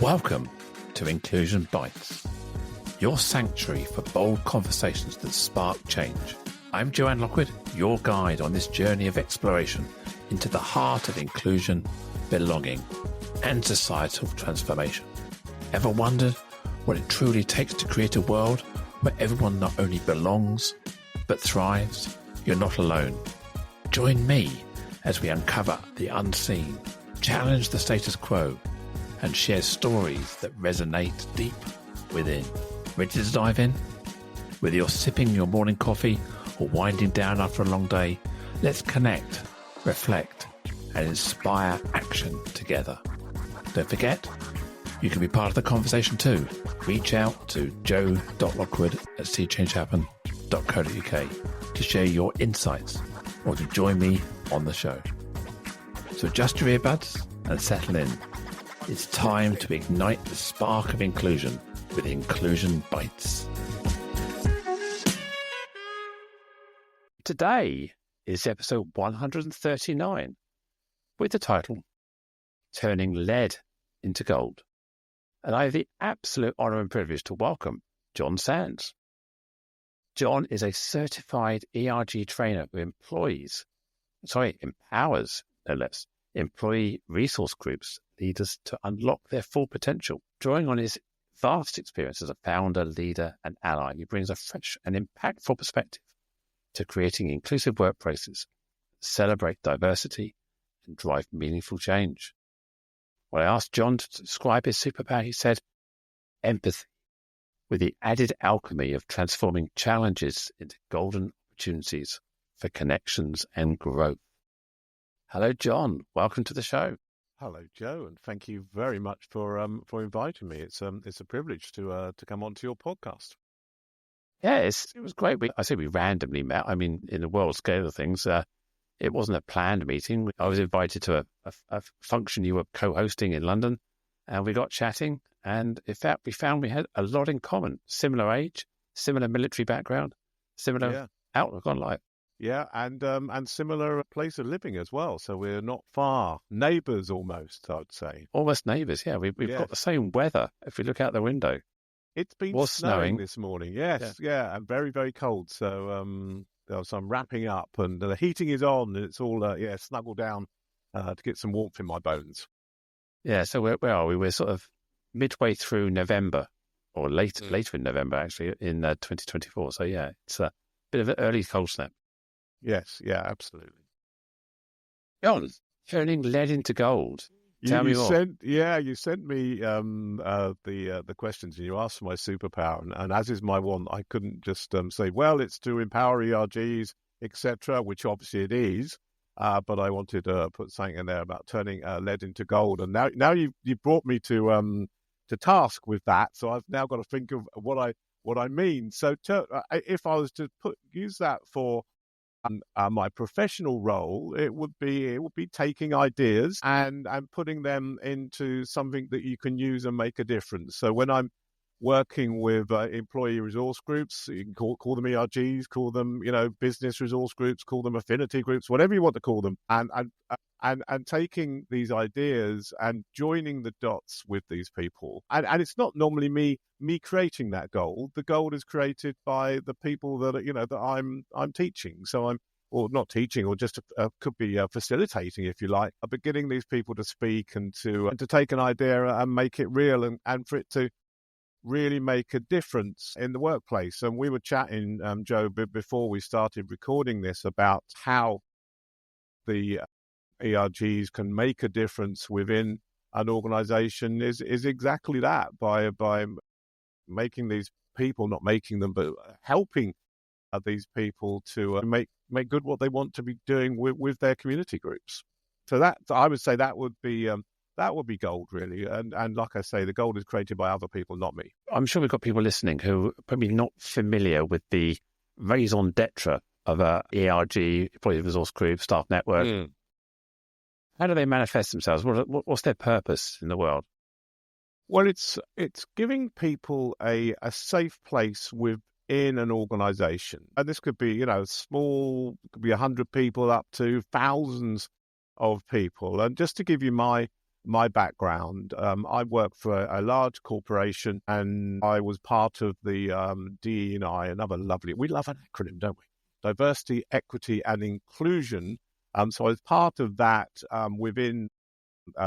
Welcome to Inclusion Bites, your sanctuary for bold conversations that spark change. I'm Joanne Lockwood, your guide on this journey of exploration into the heart of inclusion, belonging, and societal transformation. Ever wondered what it truly takes to create a world where everyone not only belongs, but thrives? You're not alone. Join me as we uncover the unseen, challenge the status quo, and share stories that resonate deep within. Ready to dive in? Whether you're sipping your morning coffee or winding down after a long day, let's connect, reflect, and inspire action together. Don't forget, you can be part of the conversation too. Reach out to joe.lockwood@seechangehappen.co.uk to share your insights or to join me on the show. So adjust your earbuds and settle in. It's time to ignite the spark of inclusion with Inclusion Bites. Today is episode 139 with the title Turning Lead into Gold. And I have the absolute honour and privilege to welcome John Sands. John is a certified ERG trainer who empowers, no less, employee resource groups leaders to unlock their full potential. Drawing on his vast experience as a founder, leader, and ally, he brings a fresh and impactful perspective to creating inclusive workplaces, celebrate diversity, and drive meaningful change. When I asked John to describe his superpower, he said, empathy, with the added alchemy of transforming challenges into golden opportunities for connections and growth. Hello, John. Welcome to the show. Hello, Joe, and thank you very much for inviting me. It's a privilege to come onto your podcast. Yeah, it was great. I say we randomly met. I mean, in the world scale of things, it wasn't a planned meeting. I was invited to a function you were co-hosting in London, and we got chatting. And in fact, we found we had a lot in common: similar age, similar military background, similar outlook on life. Yeah, and similar place of living as well. So we're not far, neighbours almost, I would say. Almost neighbours, yeah. We've got the same weather if we look out the window. It's been snowing this morning, yes, yeah, and very, very cold. So I'm wrapping up, and the heating is on, and it's all snuggled down to get some warmth in my bones. Yeah, so where are we? We're sort of midway through November, or later in November actually, in 2024. So yeah, it's a bit of an early cold snap. Yes, yeah, absolutely. John, turning lead into gold. Tell me more. You sent me the questions, and you asked for my superpower, and as is my one, I couldn't just say, well, it's to empower ERGs, etc., which obviously it is, but I wanted to put something in there about turning lead into gold, and now you brought me to task with that, so I've now got to think of what I mean. So if I was to use that for my professional role, it would be taking ideas and putting them into something that you can use and make a difference. So when I'm working with employee resource groups, you can call them ERGs, call them business resource groups, call them affinity groups, whatever you want to call them, and taking these ideas and joining the dots with these people. And it's not normally me creating that gold. The gold is created by the people that that I'm teaching. So or not teaching, or just could be facilitating, if you like, but getting these people to speak and to take an idea and make it real, and for it to really make a difference in the workplace. And we were chatting, Joe, before we started recording this, about how the ERGs can make a difference within an organization is exactly that, by making these people, not making them, but helping these people to make good what they want to be doing with their community groups. So that, I would say, that would be gold, really. And like I say, the gold is created by other people, not me. I'm sure we've got people listening who are probably not familiar with the raison d'etre of a ERG, employee resource group, staff network. How do they manifest themselves? What's their purpose in the world? Well, it's giving people a safe place within an organization. And this could be, small, could be 100 people up to thousands of people. And just to give you my my background, I worked for a large corporation, and I was part of the DE&I, another lovely, we love an acronym, don't we? Diversity, Equity and Inclusion. So I was part of that within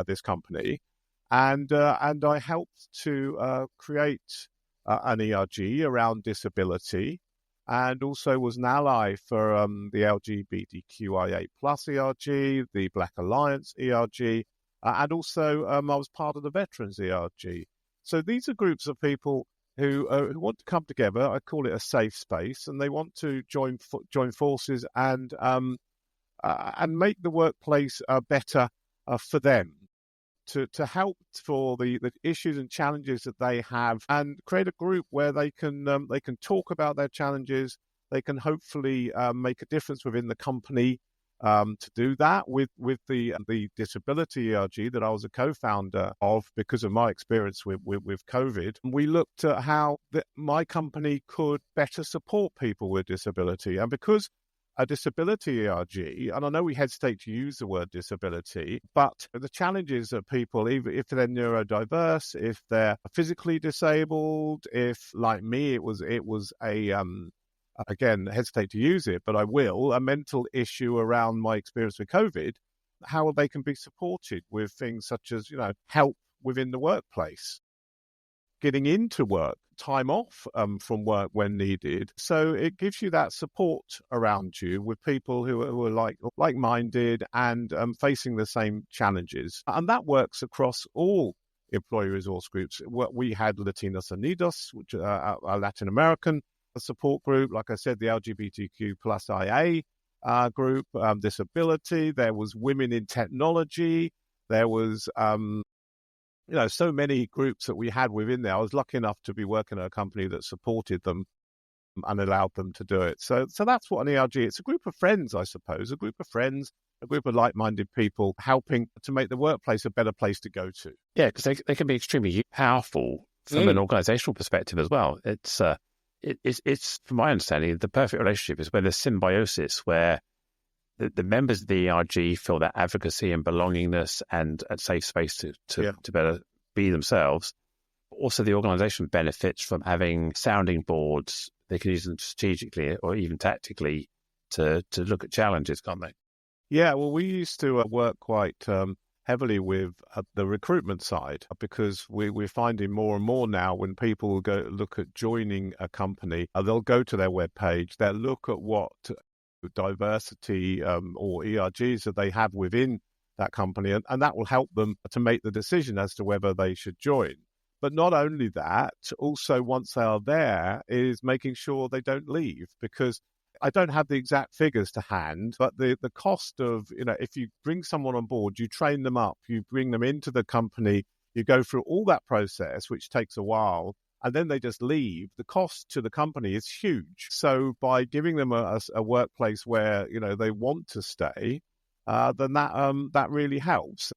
this company, and I helped to create an ERG around disability, and also was an ally for the LGBTQIA plus ERG, the Black Alliance ERG, and also I was part of the Veterans ERG. So these are groups of people who want to come together. I call it a safe space, and they want to join forces and make the workplace better for them, to help for the issues and challenges that they have, and create a group where they can talk about their challenges. They can hopefully make a difference within the company. To do that with the disability ERG that I was a co-founder of because of my experience with COVID, we looked at how my company could better support people with disability. And because a disability ERG, and I know we hesitate to use the word disability, but the challenges of people, even if they're neurodiverse, if they're physically disabled, if like me, it was a again, hesitate to use it, but I will, a mental issue around my experience with COVID, how they can be supported with things such as, help within the workplace, getting into work, time off from work when needed. So it gives you that support around you with people who are like-minded and facing the same challenges. And that works across all employee resource groups. We had Latinos Unidos, which are Latin American support group. Like I said, the LGBTQ plus IA group, disability. There was women in technology. There was, so many groups that we had within there. I was lucky enough to be working at a company that supported them and allowed them to do it. So that's what an ERG. It's a group of friends, I suppose, a group of like-minded people helping to make the workplace a better place to go to. Yeah, because they can be extremely powerful from an organizational perspective as well. It's, from my understanding, the perfect relationship is where there's symbiosis, where the members of the ERG feel that advocacy and belongingness and a safe space to better be themselves. Also, the organization benefits from having sounding boards. They can use them strategically or even tactically to look at challenges, can't they? Yeah, well, we used to work quite heavily with the recruitment side, because we're finding more and more now when people go look at joining a company, they'll go to their webpage, they'll look at what diversity or ERGs that they have within that company, and that will help them to make the decision as to whether they should join. But not only that, also once they are there is making sure they don't leave, because I don't have the exact figures to hand, but the cost of, if you bring someone on board, you train them up, you bring them into the company, you go through all that process, which takes a while, and then they just leave, the cost to the company is huge. So by giving them a workplace where, they want to stay, then that really helps.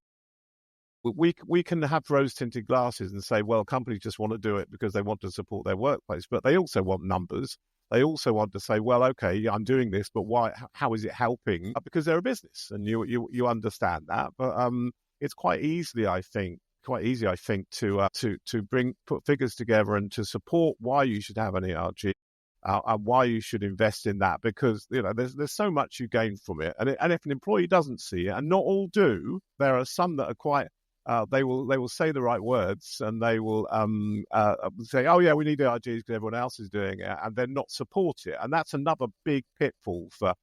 We can have rose-tinted glasses and say, well, companies just want to do it because they want to support their workplace, but they also want numbers. They also want to say, well, okay, I'm doing this, but why? How is it helping? Because they're a business, and you understand that. But it's quite easy, I think, to put figures together and to support why you should have an ERG and why you should invest in that, because there's so much you gain from it. And if an employee doesn't see it, and not all do, there are some that are quite. They will say the right words, and they will say, "Oh yeah, we need ERGs because everyone else is doing it," and then not support it. And that's another big pitfall for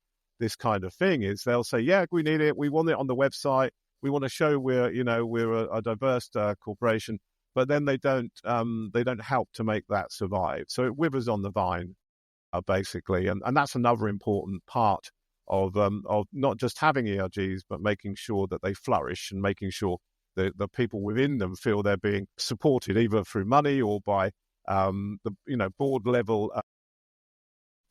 this kind of thing. Is they'll say, "Yeah, we need it. We want it on the website. We want to show we're a diverse corporation," but then they don't help to make that survive. So it withers on the vine, basically, and that's another important part of not just having ERGs, but making sure that they flourish and making sure the people within them feel they're being supported either through money or by the board level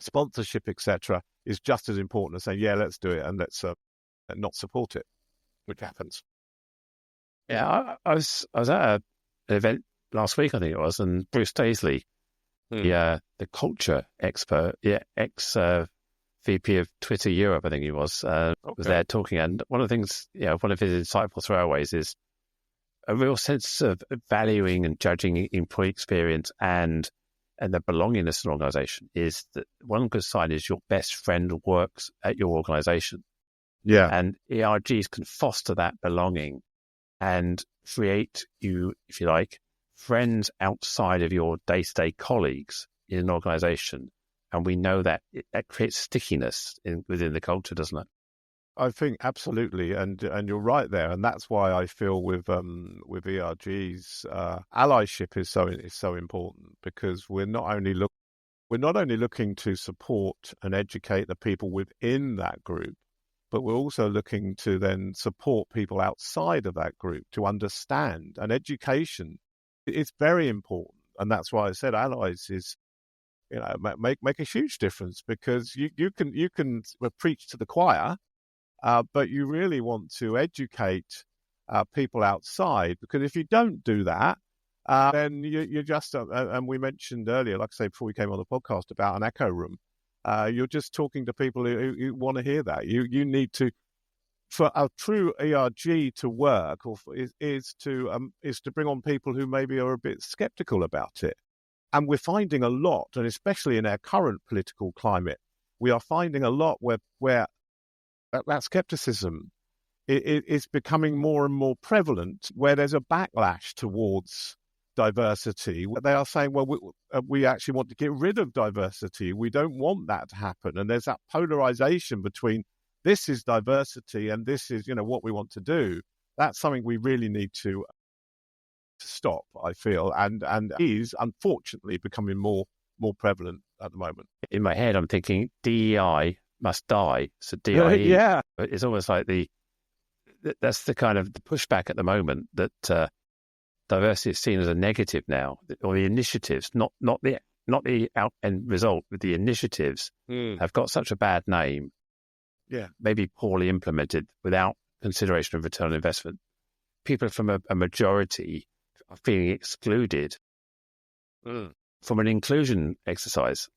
sponsorship, etc., is just as important as saying, yeah, let's do it and let's not support it, which happens. Yeah, I was at an event last week, I think it was, and Bruce Daisley, the culture expert, ex VP of Twitter Europe, I think he was there talking. And one of the things, one of his insightful throwaways is a real sense of valuing and judging employee experience and the belongingness in an organization is that one good sign is your best friend works at your organization. Yeah. And ERGs can foster that belonging and create you, if you like, friends outside of your day-to-day colleagues in an organization. And we know that that creates stickiness within the culture, doesn't it? I think absolutely, and you're right there, and that's why I feel with ERGs, allyship is so important, because we're not only looking to support and educate the people within that group, but we're also looking to then support people outside of that group to understand. And education is very important, and that's why I said allies is, make a huge difference, because you can preach to the choir. But you really want to educate people outside, because if you don't do that, then you're just, and we mentioned earlier, like I say, before we came on the podcast, about an echo room. You're just talking to people who want to hear that. You need to, for a true ERG to work, is to bring on people who maybe are a bit skeptical about it. And we're finding a lot, and especially in our current political climate, we are finding a lot where that skepticism is becoming more and more prevalent, where there's a backlash towards diversity. They are saying, well, we actually want to get rid of diversity. We don't want that to happen. And there's that polarization between this is diversity and this is, what we want to do. That's something we really need to stop, I feel, and is unfortunately becoming more prevalent at the moment. In my head, I'm thinking DEI must die. So DIE, yeah, it's almost like that's the kind of the pushback at the moment, that diversity is seen as a negative now, or the initiatives, not the out end result, but the initiatives have got such a bad name. Yeah, maybe poorly implemented without consideration of return on investment. People from a majority are feeling excluded from an inclusion exercise.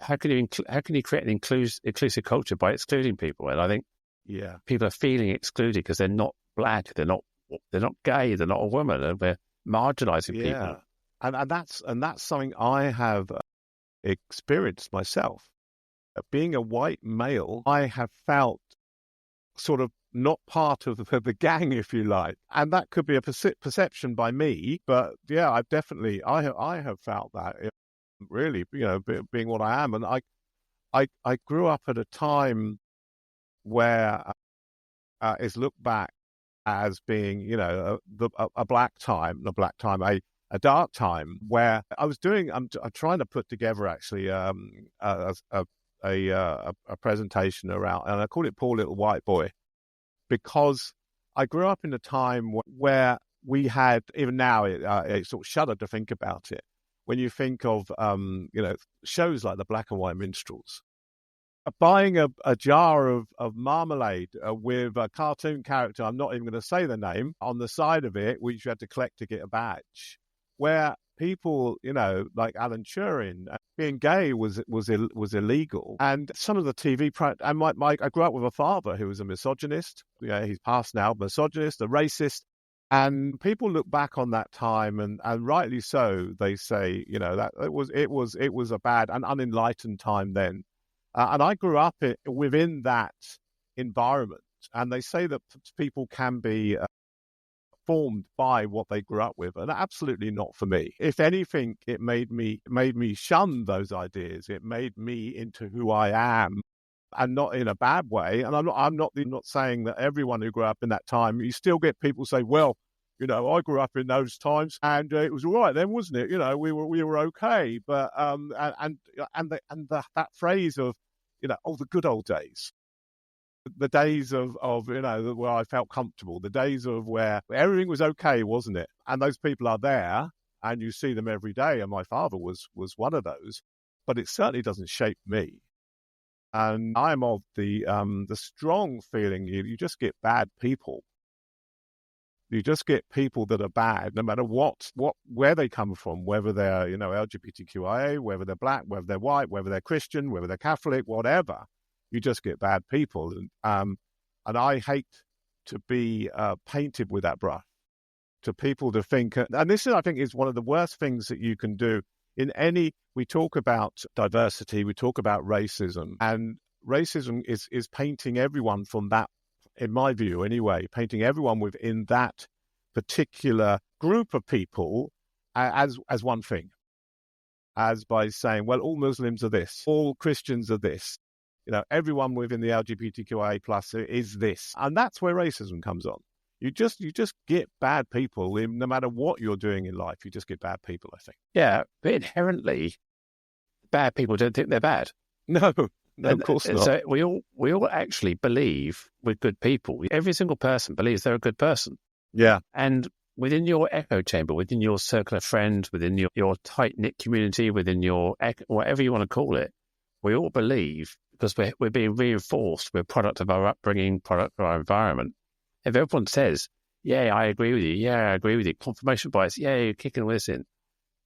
How can you create an inclusive culture by excluding people? And I think people are feeling excluded because they're not black, they're not gay, they're not a woman, and we're marginalizing people. And that's something I have experienced myself. Being a white male, I have felt sort of not part of the gang, if you like, and that could be a perception by me. But yeah, I have felt that, really, being what I am, and I grew up at a time where is looked back as being, a black time, a dark time, where I'm trying to put together actually a presentation around, and I call it Poor Little White Boy, because I grew up in a time where we had, even now, it sort of shudder to think about it. When you think of, shows like the Black and White Minstrels, buying a jar of marmalade with a cartoon character, I'm not even going to say the name, on the side of it, which you had to collect to get a badge, where people, like Alan Turing, being gay was illegal. And some of the TV, and I grew up with a father who was a misogynist. He's passed now, misogynist, a racist. And people look back on that time, and rightly so. They say, that it was a bad and unenlightened time then. And I grew up within that environment. And they say that people can be formed by what they grew up with, and absolutely not for me. If anything, it made me shun those ideas. It made me into who I am, and not in a bad way. And I'm not saying that everyone who grew up in that time. You still get people say, well, I grew up in those times and it was all right then, wasn't it? We were okay. But that phrase of, the good old days. The days of where I felt comfortable, the days of where everything was okay, wasn't it? And those people are there, and you see them every day. And my father was one of those, but it certainly doesn't shape me. And I'm of the strong feeling you just get bad people. You just get people that are bad, no matter where they come from, whether they're LGBTQIA, whether they're black, whether they're white, whether they're Christian, whether they're Catholic, whatever. You just get bad people, and I hate to be painted with that brush, to people to think, and this is, I think, is one of the worst things that you can do we talk about diversity, we talk about racism, and racism is painting everyone from that, in my view anyway, painting everyone within that particular group of people as one thing, as by saying, well, all Muslims are this, all Christians are this, everyone within the LGBTQIA plus is this, and that's where racism comes on. You just get bad people no matter what you're doing in life. You just get bad people, I think. Yeah, but inherently, bad people don't think they're bad. No, of course not. So we all actually believe we're good people. Every single person believes they're a good person. Yeah. And within your echo chamber, within your circle of friends, within your tight-knit community, within your whatever you want to call it, we all believe, because we're being reinforced, we're a product of our upbringing, product of our environment. If everyone says, yeah, I agree with you, yeah, I agree with you, confirmation bias, yeah, you're kicking all this in,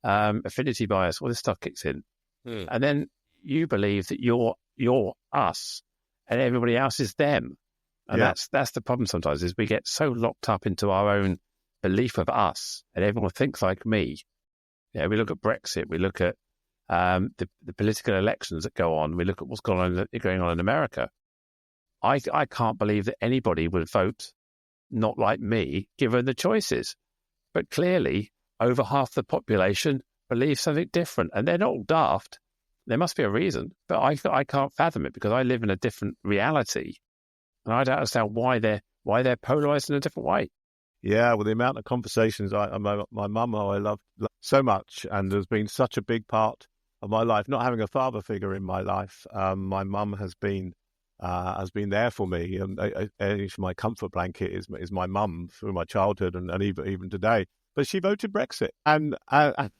affinity bias, all this stuff kicks in. And then you believe that you're us and everybody else is them. And that's the problem sometimes, is we get so locked up into our own belief of us and everyone thinks like me. Yeah, we look at Brexit, we look at the political elections that go on, we look at what's going on in America. I can't believe that anybody would vote not like me, given the choices. But clearly, over half the population believes something different, and they're not all daft. There must be a reason, but I can't fathom it because I live in a different reality, and I don't understand why they're polarized in a different way. Yeah, well, the amount of conversations my mum, who I love so much, and has been such a big part of my life. Not having a father figure in my life, my mum has been there for me, and my comfort blanket is my mum through my childhood and even today. But she voted Brexit, and the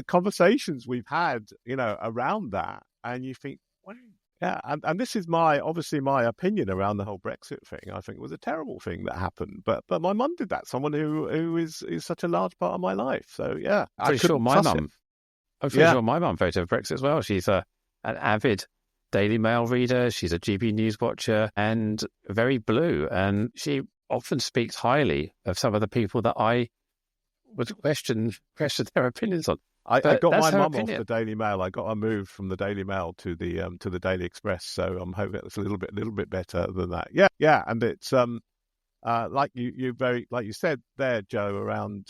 conversations we've had, around that, and you think, well, yeah, and this is obviously my opinion around the whole Brexit thing. I think it was a terrible thing that happened, but my mum did that. Someone who is such a large part of my life. So yeah, I'm pretty sure my mum voted for Brexit as well. She's an avid Daily Mail reader, she's a GB News watcher, and very blue. And she often speaks highly of some of the people that I would question their opinions on. I got my mum off the Daily Mail. I got her moved from the Daily Mail to the Daily Express. So I'm hoping it's a little bit better than that. Yeah, and it's like you said there, Joe. Around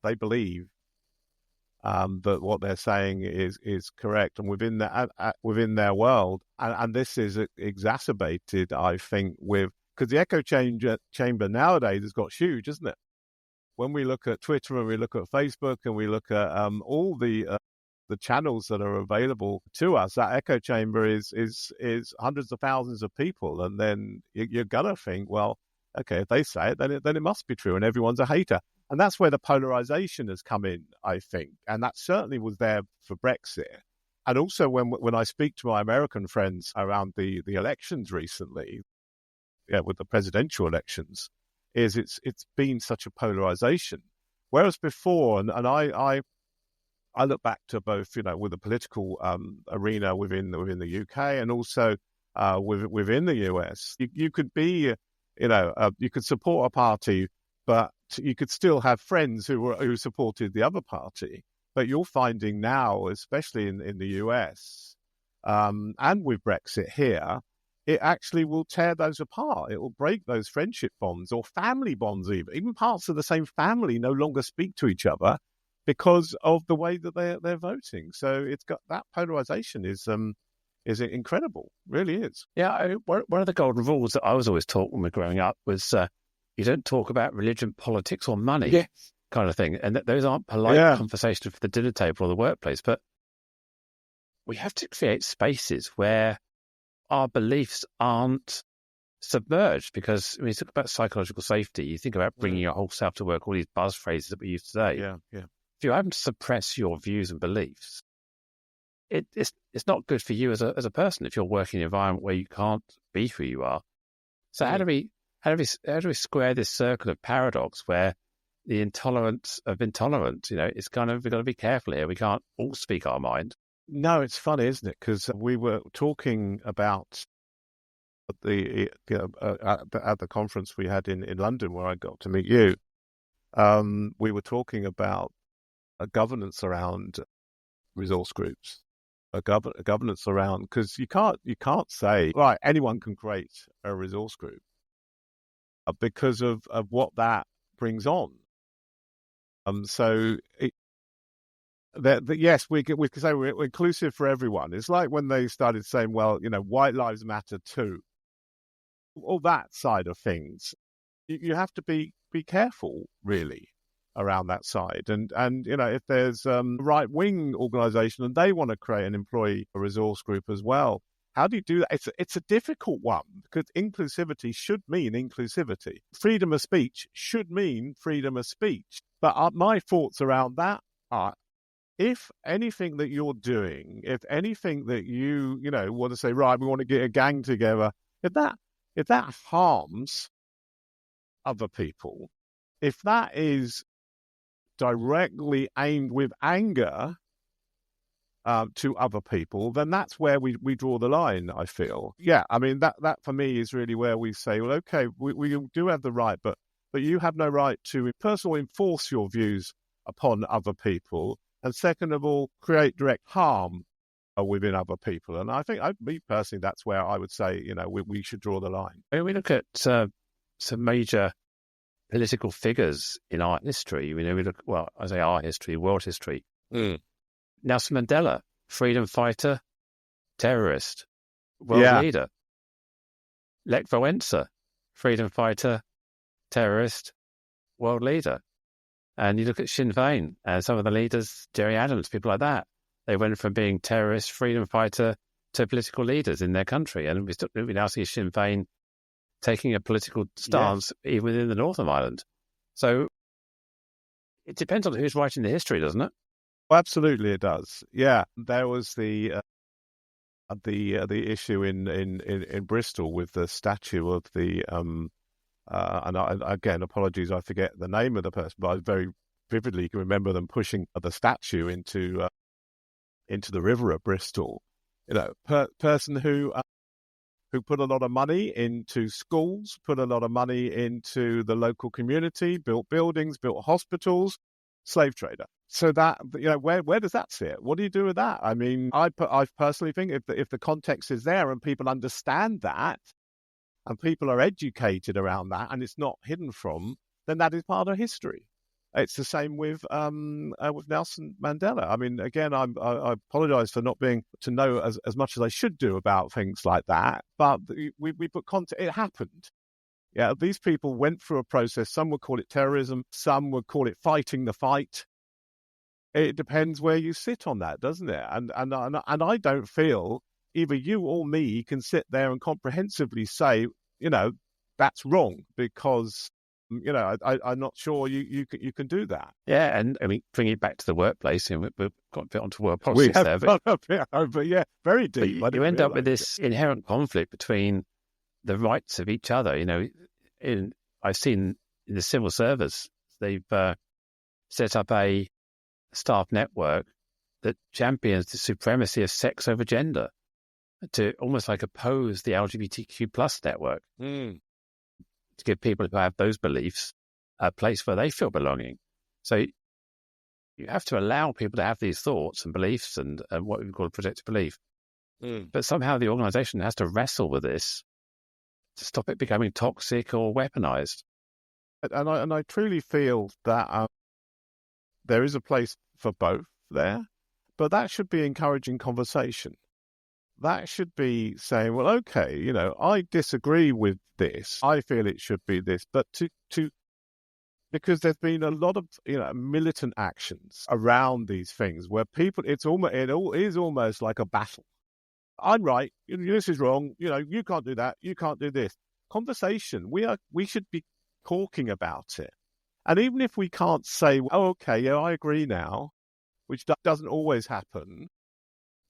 they believe that what they're saying is correct, and within their world, and this is exacerbated, I think, because the echo chamber nowadays has got huge, isn't it? When we look at Twitter and we look at Facebook and we look at all the channels that are available to us, that echo chamber is hundreds of thousands of people, and then you're gonna think, well, okay, if they say it, then it must be true, and everyone's a hater. And that's where the polarization has come in, I think. And that certainly was there for Brexit. And also when I speak to my American friends around the elections recently, with the presidential elections, it's been such a polarization. Whereas before, and I look back to both, with the political arena within the UK and also within the US, you could be, you could support a party, but you could still have friends who supported the other party. But you're finding now, especially in the US, and with Brexit here, it actually will tear those apart. It will break those friendship bonds or family bonds even. Even parts of the same family no longer speak to each other because of the way that they're voting. So it's got that polarization is incredible, really is. Yeah, one of the golden rules that I was always taught when we were growing up was you don't talk about religion, politics, or money, kind of thing. And those aren't polite conversations for the dinner table or the workplace. But we have to create spaces where our beliefs aren't submerged. Because when you talk about psychological safety, you think about bringing your whole self to work, all these buzz phrases that we use today. Yeah. If you haven't suppress your views and beliefs, it's not good for you as a person if you're working in an environment where you can't be who you are. So how do we square this circle of paradox where the intolerance of intolerant, it's kind of, we've got to be careful here. We can't all speak our mind. No, it's funny, isn't it? Because we were talking about at the conference we had in London where I got to meet you, we were talking about a governance around resource groups, a governance around, because you can't say, right, anyone can create a resource group because of what that brings on. Yes, we can say we're inclusive for everyone. It's like when they started saying, well, white lives matter too. All that side of things, you have to be careful, really, around that side. And if there's a right-wing organisation and they want to create an employee resource group as well, how do you do that? It's a difficult one, because inclusivity should mean inclusivity. Freedom of speech should mean freedom of speech. But my thoughts around that are, if anything that you're doing, if anything that you want to say, right, we want to get a gang together, if that harms other people, if that is directly aimed with anger to other people, then that's where we draw the line, I feel. Yeah, I mean, that for me is really where we say, well, okay, we do have the right, but you have no right to, first of all, enforce your views upon other people, and second of all, create direct harm within other people. And I think, me personally, that's where I would say, we should draw the line. When we look at some major political figures in our history, we look, well, I say our history, world history. Nelson Mandela, freedom fighter, terrorist, world leader. Lech Wałęsa, freedom fighter, terrorist, world leader. And you look at Sinn Féin and some of the leaders, Gerry Adams, people like that. They went from being terrorist, freedom fighter to political leaders in their country. And we now see Sinn Féin taking a political stance even within the north of Ireland. So it depends on who's writing the history, doesn't it? Well, absolutely, it does. Yeah, there was the issue in Bristol with the statue of the and again, apologies, I forget the name of the person, but I very vividly can remember them pushing the statue into the river at Bristol. Person who put a lot of money into schools, put a lot of money into the local community, built buildings, built hospitals, slave trader. So that, where does that sit? What do you do with that? I mean, I personally think if the context is there and people understand that, and people are educated around that, and it's not hidden from, then that is part of history. It's the same with Nelson Mandela. I mean, again, I apologize for not being to know as much as I should do about things like that, but we put context. It happened. Yeah, these people went through a process. Some would call it terrorism. Some would call it fighting the fight. It depends where you sit on that, doesn't it? And I don't feel either you or me can sit there and comprehensively say, that's wrong, because I'm not sure you can do that. Yeah, and I mean, bring it back to the workplace, and we've got a bit onto work politics there. But yeah, very deep. But you end up with this inherent conflict between the rights of each other. I've seen in the civil service, they've set up a staff network that champions the supremacy of sex over gender to almost like oppose the LGBTQ plus network. To give people who have those beliefs a place where they feel belonging. So you have to allow people to have these thoughts and beliefs and what we call a protected belief. But somehow the organisation has to wrestle with this to stop it becoming toxic or weaponized. And I truly feel that there is a place for both there, but that should be encouraging conversation. That should be saying, well, okay, I disagree with this. I feel it should be this, but because there's been a lot of militant actions around these things where people, it is almost like a battle. I'm right. This is wrong. You can't do that. You can't do this. Conversation. We should be talking about it. And even if we can't say, oh, okay, yeah, I agree now, which doesn't always happen,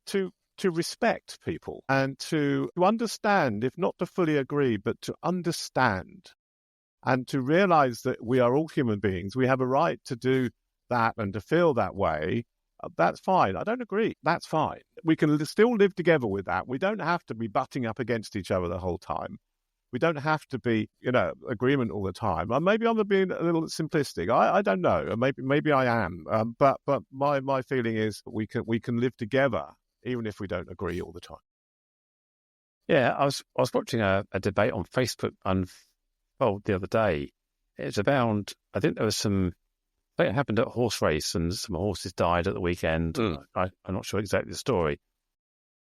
to respect people and to understand, if not to fully agree, but to understand and to realize that we are all human beings. We have a right to do that and to feel that way. That's fine. I don't agree. That's fine. We can still live together with that. We don't have to be butting up against each other the whole time. We don't have to be, agreement all the time. Maybe I'm being a little simplistic. I don't know. Maybe I am. But my feeling is we can live together even if we don't agree all the time. Yeah, I was watching a debate on Facebook unfold the other day. It was about, I think there was I think it happened at a horse race and some horses died at the weekend. I'm not sure exactly the story.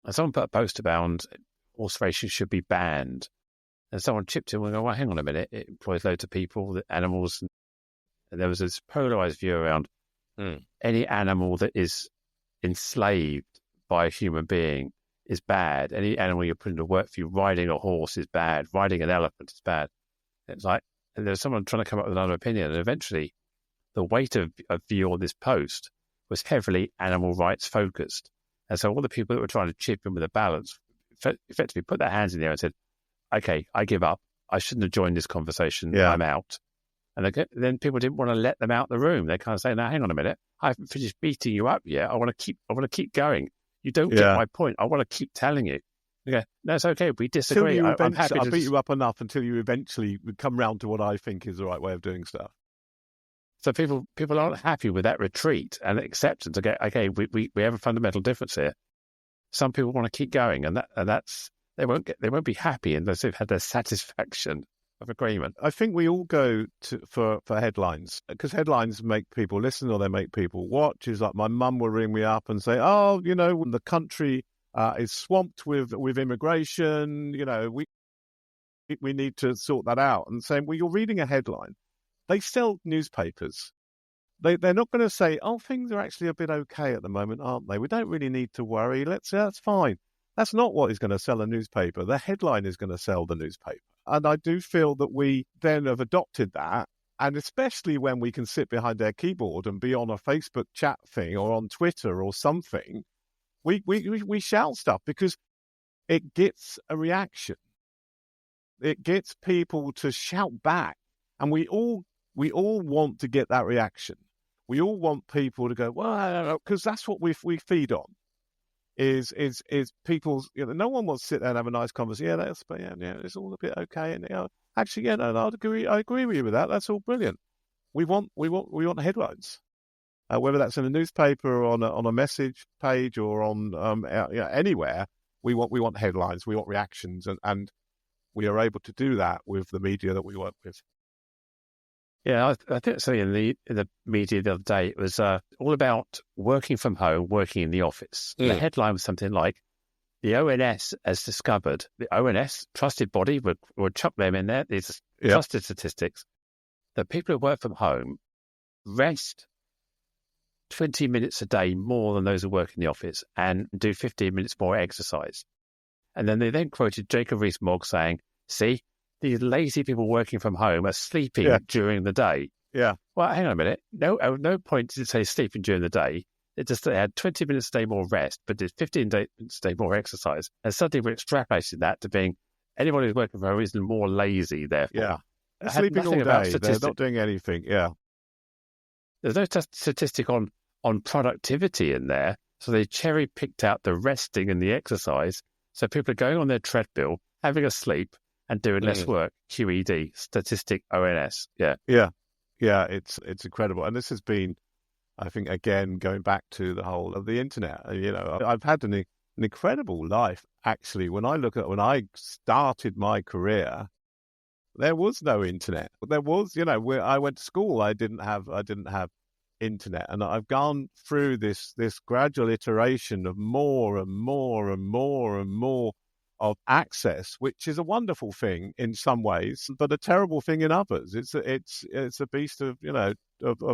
And someone put a post about horse racing should be banned. And someone chipped in and go, well, hang on a minute. It employs loads of people, the animals. And there was this polarized view around any animal that is enslaved by a human being is bad. Any animal you're putting to work for you, riding a horse is bad. Riding an elephant is bad. It's like, and there was someone trying to come up with another opinion. And eventually, the weight of view on this post was heavily animal rights focused. And so all the people that were trying to chip in with a balance effectively put their hands in the air and said, okay, I give up. I shouldn't have joined this conversation. Yeah. I'm out. And then people didn't want to let them out the room. They kind of say, now, hang on a minute. I haven't finished beating you up yet. I want to keep going. You don't get my point. I want to keep telling you. Okay, no, it's okay. We disagree. I'm happy I'll beat you up enough until you eventually come round to what I think is the right way of doing stuff. So people aren't happy with that retreat and acceptance. Okay, we have a fundamental difference here. Some people want to keep going, and that's they won't be happy unless they've had their satisfaction of agreement. I think we all go for headlines because headlines make people listen or they make people watch. It's like my mum will ring me up and say, "Oh, the country is swamped with immigration. We need to sort that out." And saying, "Well, you're reading a headline." They sell newspapers. They're not going to say, "Oh, things are actually a bit okay at the moment, aren't they? We don't really need to worry. That's fine." That's not what is going to sell a newspaper. The headline is going to sell the newspaper. And I do feel that we then have adopted that. And especially when we can sit behind our keyboard and be on a Facebook chat thing or on Twitter or something, we shout stuff because it gets a reaction. It gets people to shout back. And we all want to get that reaction. We all want people to go, well, because that's what we feed on. Is people's, no one wants to sit there and have a nice conversation. Yeah, it's all a bit okay. And actually, no, I agree with you with that. That's all brilliant. We want headlines, whether that's in a newspaper or on a message page or on anywhere. We want headlines. We want reactions, and we are able to do that with the media that we work with. Yeah, I think so. In the media the other day, it was all about working from home, working in the office. The headline was something like, the ONS has discovered, the ONS, trusted body, we'll chuck them in there, these trusted statistics, that people who work from home rest 20 minutes a day more than those who work in the office and do 15 minutes more exercise. And then they quoted Jacob Rees-Mogg saying, see, these lazy people working from home are sleeping during the day. Yeah. Well, hang on a minute. No, at no point did it say sleeping during the day. It just they had 20 minutes a day more rest, but did 15 minutes a day more exercise. And suddenly we're extrapolating that to being anyone who's working from home is more lazy, therefore. Yeah. They're sleeping all day. They're not doing anything. Yeah. There's no statistic on productivity in there. So they cherry picked out the resting and the exercise. So people are going on their treadmill, having a sleep, and doing less work. QED, statistic ONS. Yeah. It's incredible, and this has been, I think, again going back to the whole of the internet. I've had an incredible life actually. When I started my career, there was no internet. There was, where I went to school, I didn't have internet, and I've gone through this gradual iteration of more and more and more and more of access, which is a wonderful thing in some ways, but a terrible thing in others. It's a beast of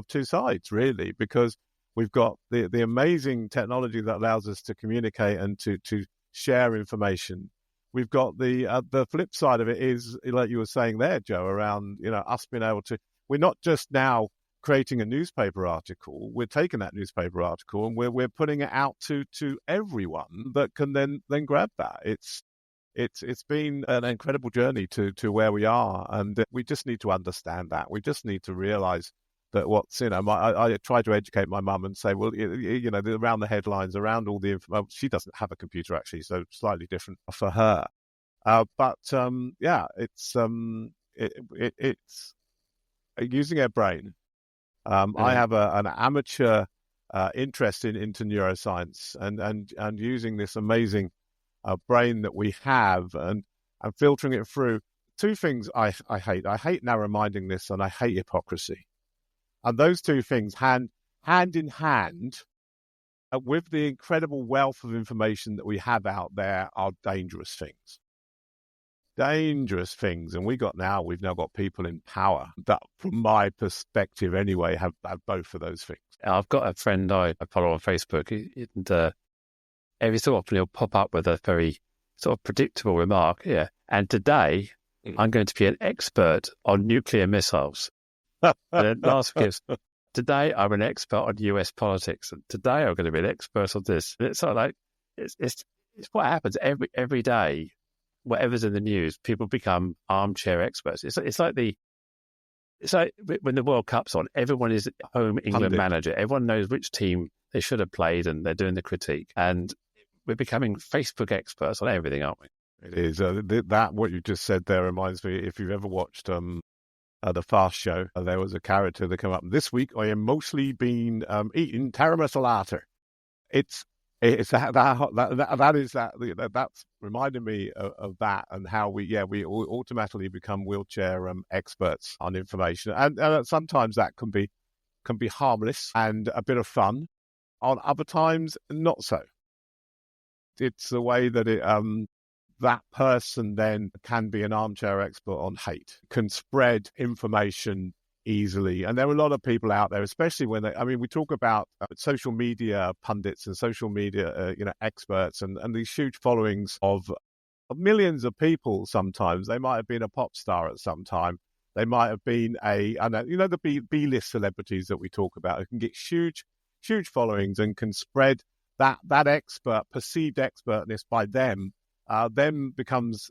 two sides, really, because we've got the amazing technology that allows us to communicate and to share information. We've got the flip side of it is, like you were saying there, Joe, around us being able to. We're not just now creating a newspaper article. We're taking that newspaper article and we're putting it out to everyone that can then grab that. It's been an incredible journey to where we are, and we just need to understand that. We just need to realize that what's, I try to educate my mum and say, well, around the headlines, around all the information. She doesn't have a computer actually, so slightly different for her. It's using our brain. I have an amateur interest into neuroscience and using this amazing brain that we have and filtering it through. Two things I hate. I hate narrow-mindedness and I hate hypocrisy. And those two things, hand in hand, with the incredible wealth of information that we have out there, are dangerous things. Dangerous things. And we've now got people in power that, from my perspective anyway, have both of those things. I've got a friend I follow on Facebook, and every so often he'll pop up with a very sort of predictable remark. Yeah. And today I'm going to be an expert on nuclear missiles. And then last week is, today I'm an expert on US politics, and today I'm going to be an expert on this. And it's sort of like it's what happens every day. Whatever's in the news, people become armchair experts. It's like when the World Cup's on, everyone is home England manager. Everyone knows which team they should have played, and they're doing the critique. And we're becoming Facebook experts on everything, aren't we? It is. That what you just said there reminds me, if you've ever watched the Fast Show, there was a character that came up. This week I am mostly been eating tiramisu. That's reminding me of that, and how we automatically become wheelchair experts on information, and sometimes that can be harmless and a bit of fun. On other times, not so. It's the way that that person then can be an armchair expert on hate, can spread information easily. And there are a lot of people out there, especially when we talk about social media pundits and social media, experts and these huge followings of millions of people. Sometimes they might have been a pop star at some time. They might have been the B-list celebrities that we talk about, who can get huge followings and can spread that perceived expertness by them, then becomes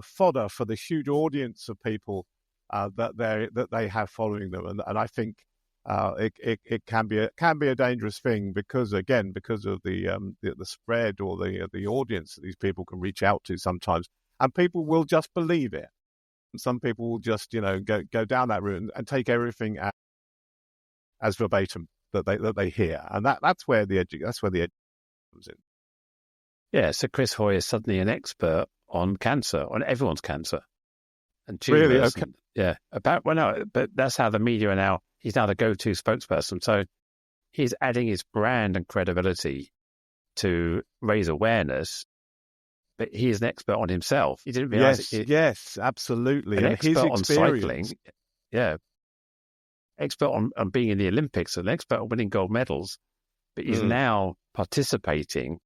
fodder for the huge audience of people that they have following them, and I think it can be a dangerous thing because of the spread or the audience that these people can reach out to sometimes, and people will just believe it. Some people will just go down that route and take everything as verbatim that they hear, and that's where the edge comes in. Yeah, so Chris Hoy is suddenly an expert on cancer, on everyone's cancer. And tumors. Really? Okay. But that's how the media are now. He's now the go-to spokesperson. So he's adding his brand and credibility to raise awareness. But he is an expert on himself. He didn't realize. Yes, absolutely. An and expert his on cycling. Yeah. Expert on being in the Olympics, an expert on winning gold medals. But he's now participating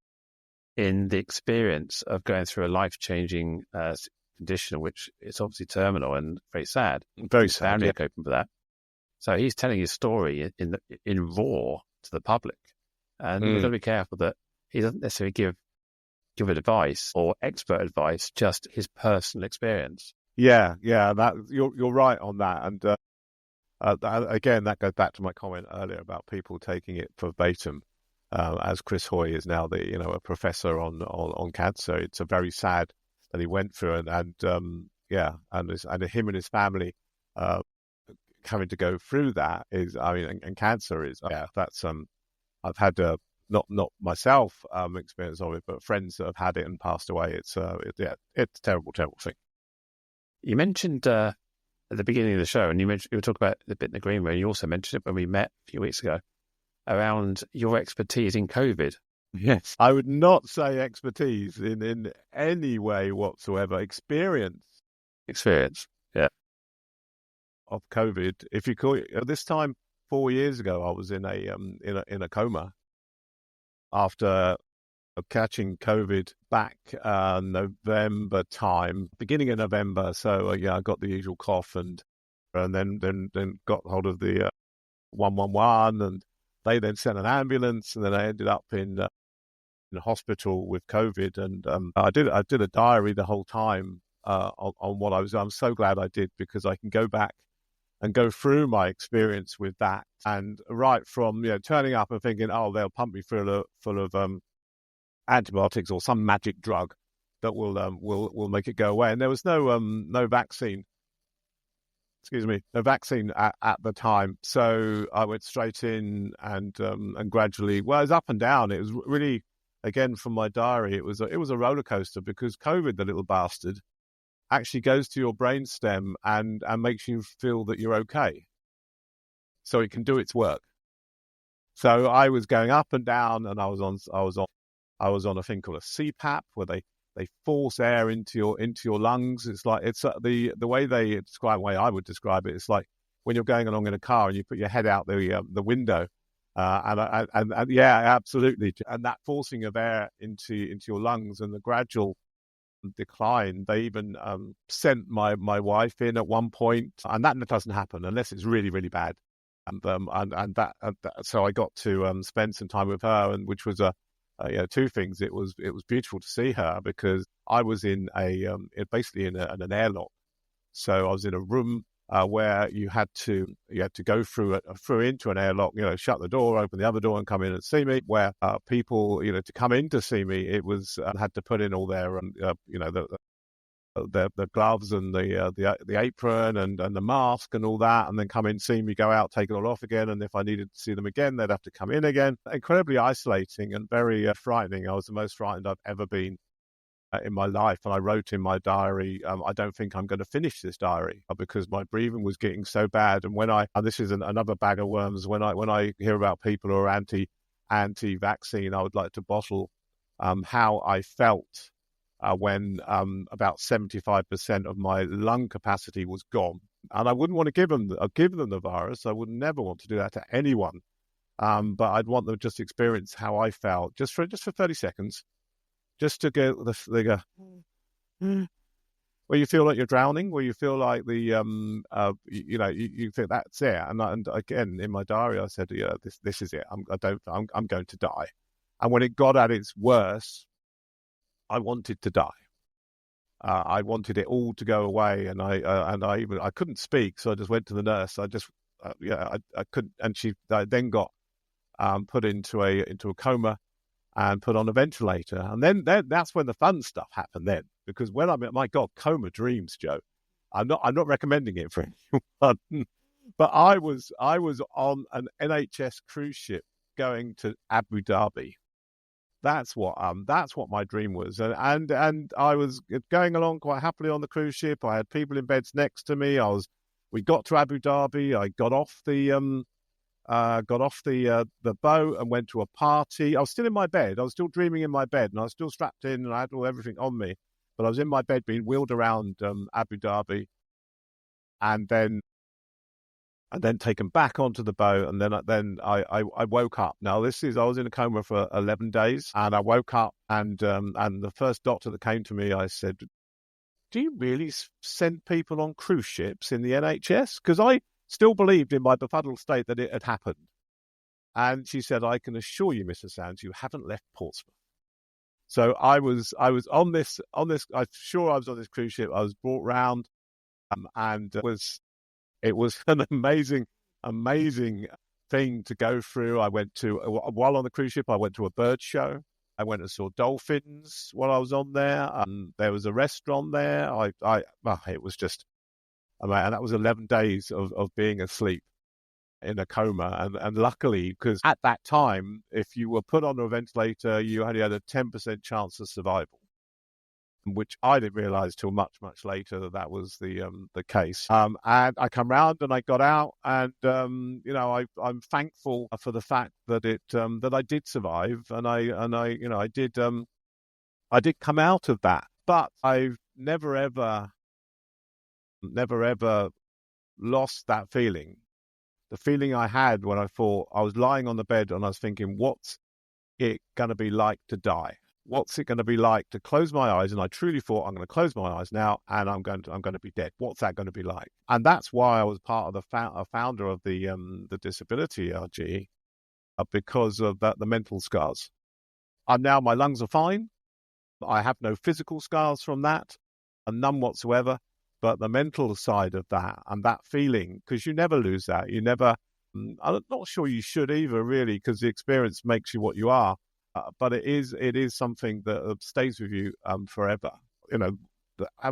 in the experience of going through a life-changing condition, which is obviously terminal and very sad. Very sad. Family are coping with that. So he's telling his story in raw to the public, and we've got to be careful that he doesn't necessarily give advice or expert advice, just his personal experience. Yeah, that you're right on that, and again, that goes back to my comment earlier about people taking it verbatim. As Chris Hoy is now a professor on cancer, it's a very sad that he went through, and him and his family having to go through that is, and cancer is, that's I've had not myself experience of it, but friends that have had it and passed away. It's a terrible thing. You mentioned at the beginning of the show, and you were talking about the bit in the green room. You also mentioned it when we met a few weeks ago around your expertise in COVID. Yes, I would not say expertise in any way whatsoever. Experience, yeah, of COVID. If you call it, this time 4 years ago, I was in a coma after catching COVID back November time, beginning of November. So I got the usual cough and then got hold of the 111, and they then sent an ambulance, and then I ended up in hospital with COVID. And I did a diary the whole time on what I was. I'm so glad I did, because I can go back and go through my experience with that. And right from, turning up and thinking, oh, they'll pump me full of antibiotics or some magic drug that will make it go away. And there was no vaccine. Excuse me, no vaccine at the time. So I went straight in and gradually, well, it was up and down. It was really, again, from my diary, it was a roller coaster, because COVID, the little bastard, actually goes to your brainstem and makes you feel that you're okay, so it can do its work. So I was going up and down, and I was on a thing called a CPAP, where they force air into your lungs. It's like, it's the way they describe, the way I would describe it, it's like when you're going along in a car and you put your head out the window, and yeah, absolutely, and that forcing of air into your lungs and the gradual decline. They even sent my wife in at one point, and that doesn't happen unless it's really, really bad. So I got to spend some time with her, and which was two things. It was beautiful to see her, because I was in basically in an airlock. So I was in a room where you had to go through into an airlock, shut the door, open the other door, and come in and see me. Where people, to come in to see me, it was had to put in all their the gloves and the apron and the mask and all that, and then come in, see me, go out, take it all off again, and if I needed to see them again, they'd have to come in again. Incredibly isolating and very frightening. I was the most frightened I've ever been in my life, and I wrote in my diary, I don't think I'm going to finish this diary, because my breathing was getting so bad. And and this is another bag of worms, when I hear about people who are anti-vaccine, I would like to bottle how I felt when about 75% of my lung capacity was gone, and I wouldn't want to give them the virus. I would never want to do that to anyone, but I'd want them to just experience how I felt, just for 30 seconds. Just to go, where you feel like you're drowning, where you feel like you think that's it. And again, in my diary, I said, this is it. I'm going to die. And when it got at its worst, I wanted to die. I wanted it all to go away, and I couldn't speak, so I just went to the nurse. I couldn't, and I then got put into a coma and put on a ventilator. And then that's when the fun stuff happened then, because when my God, coma dreams, Joe. I'm not recommending it for anyone, but I was on an NHS cruise ship going to Abu Dhabi. That's what my dream was. And I was going along quite happily on the cruise ship. I had people in beds next to me. We got to Abu Dhabi. I got off the boat and went to a party. I was still in my bed. I was still dreaming in my bed, and I was still strapped in, and I had everything on me. But I was in my bed being wheeled around Abu Dhabi, and then taken back onto the boat. And then I woke up. Now I was in a coma for 11 days, and I woke up, and the first doctor that came to me, I said, "Do you really send people on cruise ships in the NHS?" Because I still believed in my befuddled state that it had happened. And she said, "I can assure you, Mr. Sands, you haven't left Portsmouth." So I was on this. I'm sure I was on this cruise ship. I was brought round, and it was an amazing thing to go through. While on the cruise ship, I went to a bird show. I went and saw dolphins while I was on there. There was a restaurant there. It was just, and that was 11 days of being asleep in a coma. And luckily, because at that time, if you were put on a ventilator, you only had a 10% chance of survival, which I didn't realize till much, much later that was the case. And I come round and I got out, and I'm thankful for the fact that that I did survive, and I did come out of that. But I've never ever lost that feeling. The feeling I had when I thought I was lying on the bed and I was thinking, what's it going to be like to die? What's it going to be like to close my eyes? And I truly thought, I'm going to close my eyes now, and I'm going to be dead. What's that going to be like? And that's why I was part of the founder of the disability RG, because of the mental scars. My lungs are fine. I have no physical scars from that, and none whatsoever. but the mental side of that and that feeling, because you never lose that. You never, I'm not sure you should either, really, because the experience makes you what you are. But it is something that stays with you forever. You know,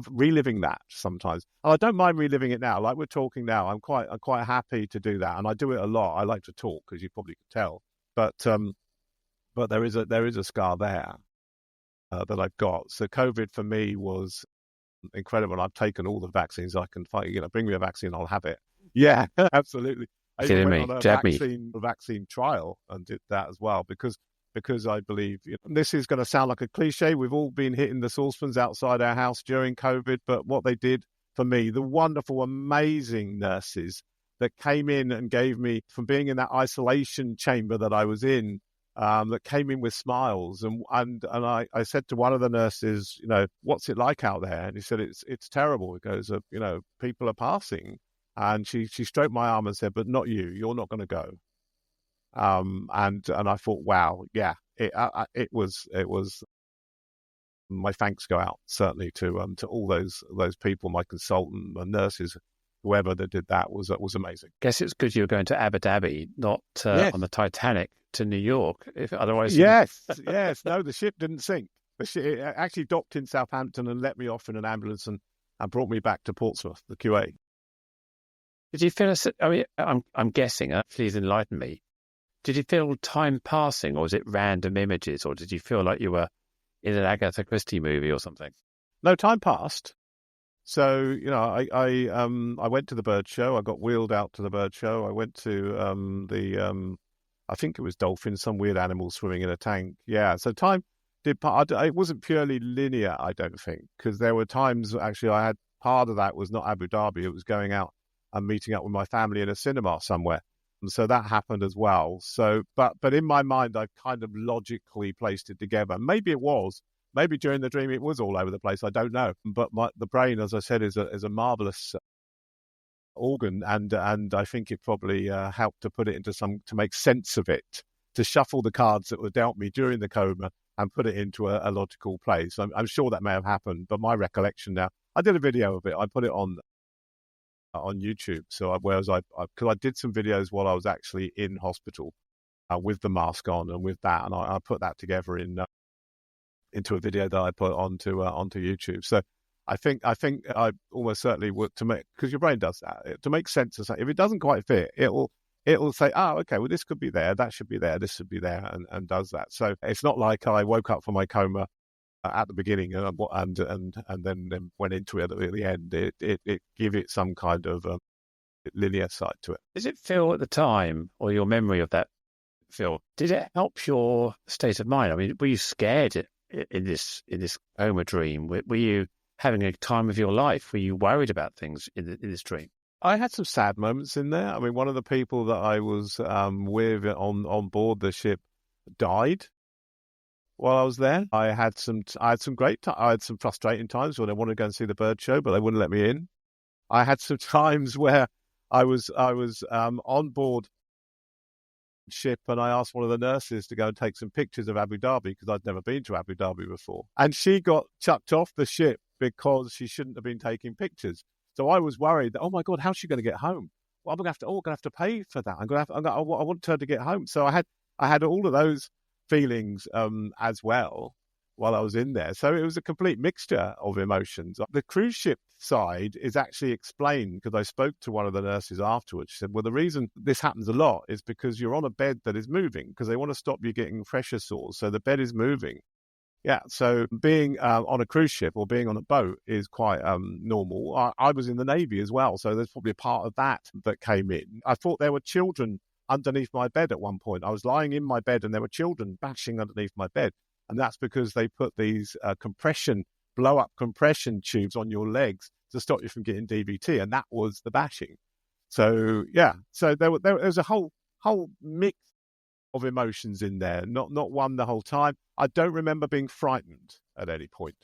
reliving that sometimes. And I don't mind reliving it now. Like we're talking now, I'm quite happy to do that, and I do it a lot. I like to talk, as you probably can tell. But there is a scar there that I've got. So COVID for me was incredible. I've taken all the vaccines I can find. You know, bring me a vaccine, I'll have it. Yeah, absolutely. I even went on a vaccine trial and did that as well because I believe, you know, this is going to sound like a cliche. We've all been hitting the saucepans outside our house during COVID, but what they did for me, the wonderful, amazing nurses that came in and gave me, from being in that isolation chamber that I was in, that came in with smiles. And I said to one of the nurses, you know, what's it like out there? And he said, it's terrible. He goes, you know, people are passing. And she stroked my arm and said, but not you. You're not going to go. And I thought, wow, yeah, it was. My thanks go out certainly to all those people, my consultant, my nurses, whoever that did that was amazing. Guess it's good you were going to Abu Dhabi, not yes. on the Titanic to New York. If otherwise, yes. No, the ship didn't sink. It actually docked in Southampton and let me off in an ambulance and brought me back to Portsmouth, the QA. Did you feel? I mean, I'm guessing. Please enlighten me. Did you feel time passing, or was it random images, or did you feel like you were in an Agatha Christie movie or something? No, time passed. So, you know, I went to the bird show. I got wheeled out to the bird show. I went to I think it was dolphins, some weird animal swimming in a tank. Yeah, so time did pass. It wasn't purely linear, I don't think, because there were times, actually, I had part of that was not Abu Dhabi. It was going out and meeting up with my family in a cinema somewhere. And so that happened as well. So, but in my mind, I kind of logically placed it together. Maybe it was. Maybe during the dream it was all over the place. I don't know. But the brain, as I said, is a marvelous organ, and I think it probably helped to put it into to make sense of it, to shuffle the cards that were dealt me during the coma and put it into a logical place. I'm sure that may have happened, but my recollection now, I did a video of it. I put it on YouTube. So because I did some videos while I was actually in hospital with the mask on and with that, and I put that together into a video that I put onto YouTube. So I think I almost certainly would, to make, because your brain does that, to make sense of something. If it doesn't quite fit, it'll say, oh, okay, well, this could be there, that should be there, this should be there, and does that. So it's not like I woke up from my coma at the beginning and then went into it at the end. It gave it some kind of linear side to it. Does it feel at the time, or your memory of that, Phil, did it help your state of mind? I mean, were you scared in this coma dream? Were you having a time of your life? Were you worried about things in this dream? I had some sad moments in there. I mean, one of the people that I was with on board the ship died while I was there. I had some great times. I had some frustrating times when I wanted to go and see the bird show, but they wouldn't let me in. I had some times where I was on board ship, and I asked one of the nurses to go and take some pictures of Abu Dhabi because I'd never been to Abu Dhabi before, and she got chucked off the ship because she shouldn't have been taking pictures. So I was worried that, oh my God, how's she going to get home? Well, I'm going to have to pay for that. I want her to get home. So I had all of those feelings as well while I was in there. So it was a complete mixture of emotions. The cruise ship side is actually explained because I spoke to one of the nurses afterwards. She said, well, the reason this happens a lot is because you're on a bed that is moving, because they want to stop you getting pressure sores. So the bed is moving. Yeah, so being on a cruise ship or being on a boat is quite normal. I was in the Navy as well, so there's probably a part of that came in. I thought there were children underneath my bed at one point. I was lying in my bed and there were children bashing underneath my bed. And that's because they put these blow-up compression tubes on your legs to stop you from getting DVT, and that was the bashing. So, yeah, so there was a whole mix of emotions in there, not one the whole time. I don't remember being frightened at any point.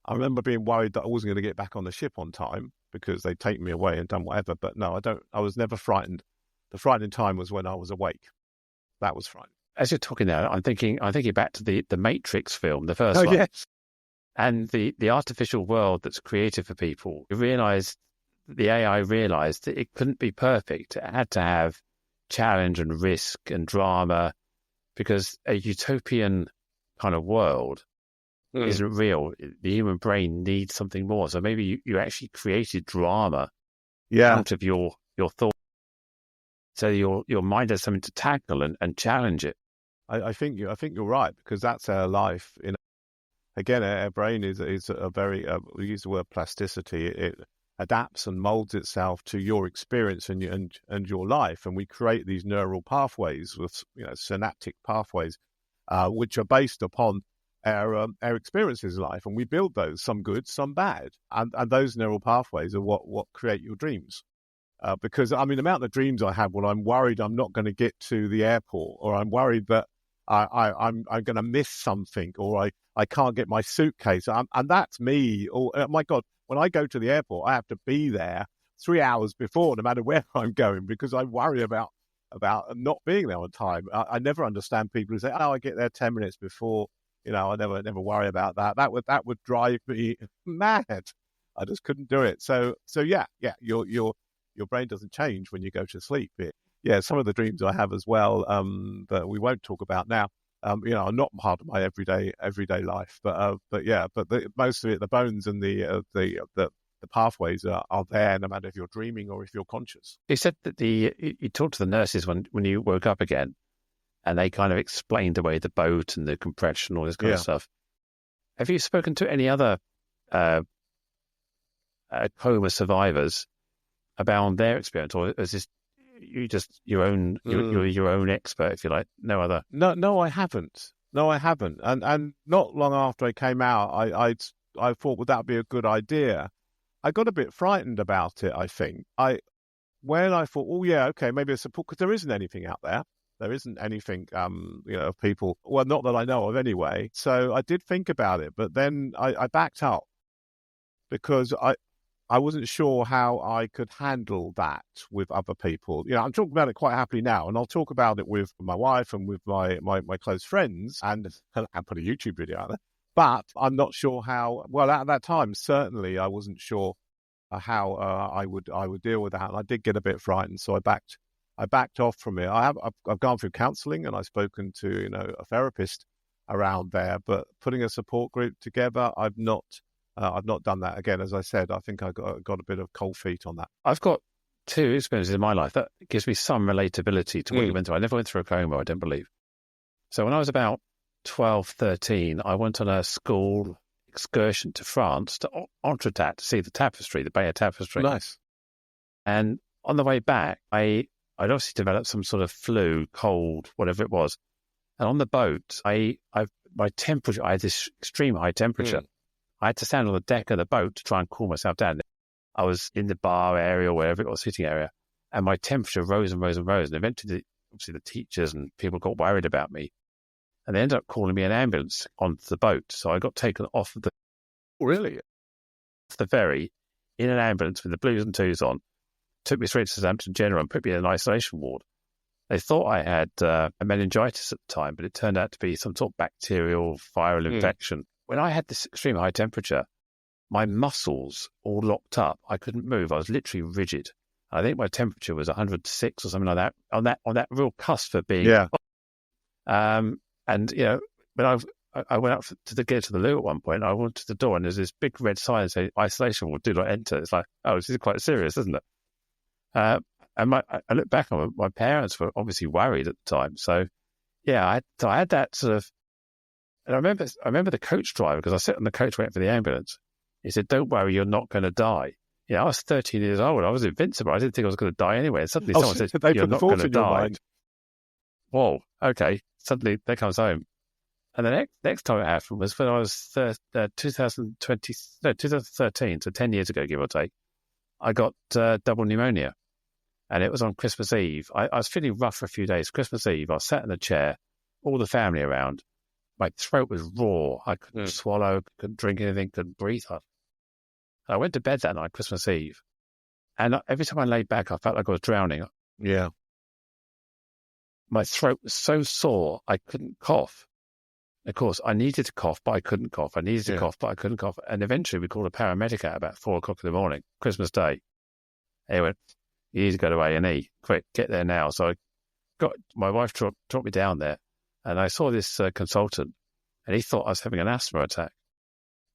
I remember being worried that I wasn't going to get back on the ship on time because they'd taken me away and done whatever. But no, I was never frightened. The frightening time was when I was awake. That was frightening. As you're talking now, I'm thinking back to the Matrix film, the first one. Yes. And the artificial world that's created for people, the AI realized that it couldn't be perfect. It had to have challenge and risk and drama, because a utopian kind of world isn't real. The human brain needs something more. So maybe you actually created drama out of your thoughts. So your mind has something to tackle and challenge it. I think you're right, because that's our life. Again, our brain is a very we use the word plasticity. It adapts and molds itself to your experience and your life, and we create these neural pathways with synaptic pathways, which are based upon our experiences in life, and we build those, some good, some bad, and those neural pathways are what create your dreams. Because I mean, the amount of dreams I have when I'm worried I'm not going to get to the airport, or I'm worried that I'm going to miss something, or I can't get my suitcase, and that's me. Or my God, when I go to the airport, I have to be there 3 hours before, no matter where I'm going, because I worry about not being there on time. I never understand people who say, "Oh, I get there 10 minutes before." I never worry about that. That would drive me mad. I just couldn't do it. So yeah, your brain doesn't change when you go to sleep. Some of the dreams I have as well, that we won't talk about now, are not part of my everyday life. But most of it, the bones and the pathways are there, no matter if you're dreaming or if you're conscious. You said that you talked to the nurses when you woke up again, and they kind of explained away the boat and the compression, all this kind of stuff. Have you spoken to any other coma survivors about their experience, or is this your own expert, if you like? No other. No, I haven't. And not long after I came out, I thought, would that be a good idea? I got a bit frightened about it. I think when I thought, oh yeah, okay, maybe a support, because there isn't anything out there. There isn't anything, of people. Well, not that I know of anyway. So I did think about it, but then I backed up, because I wasn't sure how I could handle that with other people. I'm talking about it quite happily now, and I'll talk about it with my wife and with my close friends, and put a YouTube video out there. But I'm not sure how. Well, at that time, certainly I wasn't sure how I would deal with that, and I did get a bit frightened, so I backed off from it. I've gone through counselling, and I've spoken to a therapist around there, but putting a support group together, I've not done that. Again, as I said, I think I got a bit of cold feet on that. I've got two experiences in my life that gives me some relatability to what you went through. I never went through a coma, I don't believe. So when I was about 12, 13, I went on a school excursion to France, to Etretat, to see the tapestry, the Bayeux Tapestry. Nice. And on the way back, I'd obviously developed some sort of flu, cold, whatever it was. And on the boat, my temperature, I had this extreme high temperature. I had to stand on the deck of the boat to try and cool myself down. I was in the bar area or wherever it was, sitting area, and my temperature rose and rose and rose. And eventually, obviously, the teachers and people got worried about me. And they ended up calling me an ambulance onto the boat. So I got taken off the ferry in an ambulance with the blues and twos on, took me straight to Southampton General and put me in an isolation ward. They thought I had a meningitis at the time, but it turned out to be some sort of bacterial viral infection. When I had this extreme high temperature, my muscles all locked up. I couldn't move. I was literally rigid. I think my temperature was 106 or something like that, on that real cusp of being. Yeah. And when I went up to get to the loo at one point, I went to the door and there's this big red sign saying isolation ward, do not enter. It's like, oh, this is quite serious, isn't it? And I look back on it, my parents were obviously worried at the time. So yeah, I had that sort of. And I remember the coach driver, because I sat on the coach waiting for the ambulance. He said, "Don't worry, you're not going to die." I was 13 years old. I was invincible. I didn't think I was going to die anyway. And suddenly someone said, "You're not going to die." Whoa, okay. Suddenly there comes home. And the next time it happened was when I was 2013, so 10 years ago, give or take. I got double pneumonia, and it was on Christmas Eve. I was feeling rough for a few days. Christmas Eve, I sat in a chair, all the family around. My throat was raw. I couldn't swallow, couldn't drink anything, couldn't breathe. I went to bed that night, Christmas Eve, and every time I laid back, I felt like I was drowning. Yeah. My throat was so sore, I couldn't cough. Of course, I needed to cough, but I couldn't cough. I needed to cough, but I couldn't cough. And eventually we called a paramedic out about 4:00 in the morning, Christmas Day. He went, "You need to go to A&E. Quick, get there now." So I got, my wife took me down there, and I saw this consultant, and he thought I was having an asthma attack.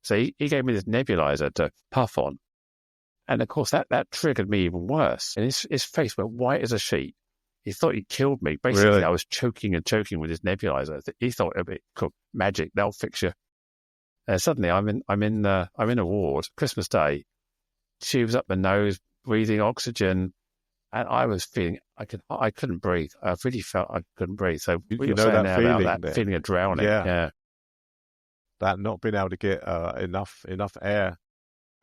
So he gave me this nebulizer to puff on. And of course, that triggered me even worse. And his face went white as a sheet. He thought he killed me. Basically, Really? I was choking with his nebulizer. He thought it'd be cool, magic, that'll fix you. Suddenly, I'm in a ward, Christmas Day, tubes up my nose, breathing oxygen, and I was feeling I couldn't breathe. I really felt I couldn't breathe. So You we were know saying that now feeling about that feeling of drowning. Yeah. That not being able to get enough air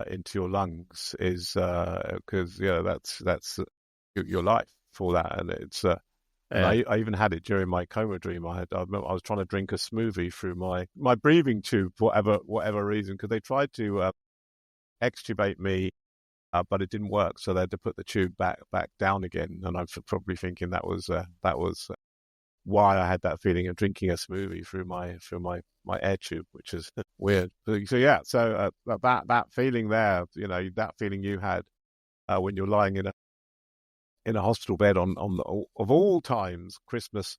into your lungs is because that's your life for that, and it's. And I even had it during my coma dream. I remember I was trying to drink a smoothie through my breathing tube for whatever reason, because they tried to extubate me, but it didn't work. So they had to put the tube back down again. And I'm probably thinking that was why I had that feeling of drinking a smoothie through my air tube, which is weird. So yeah, so that feeling there, that feeling you had when you're lying in a hospital bed on of all times, Christmas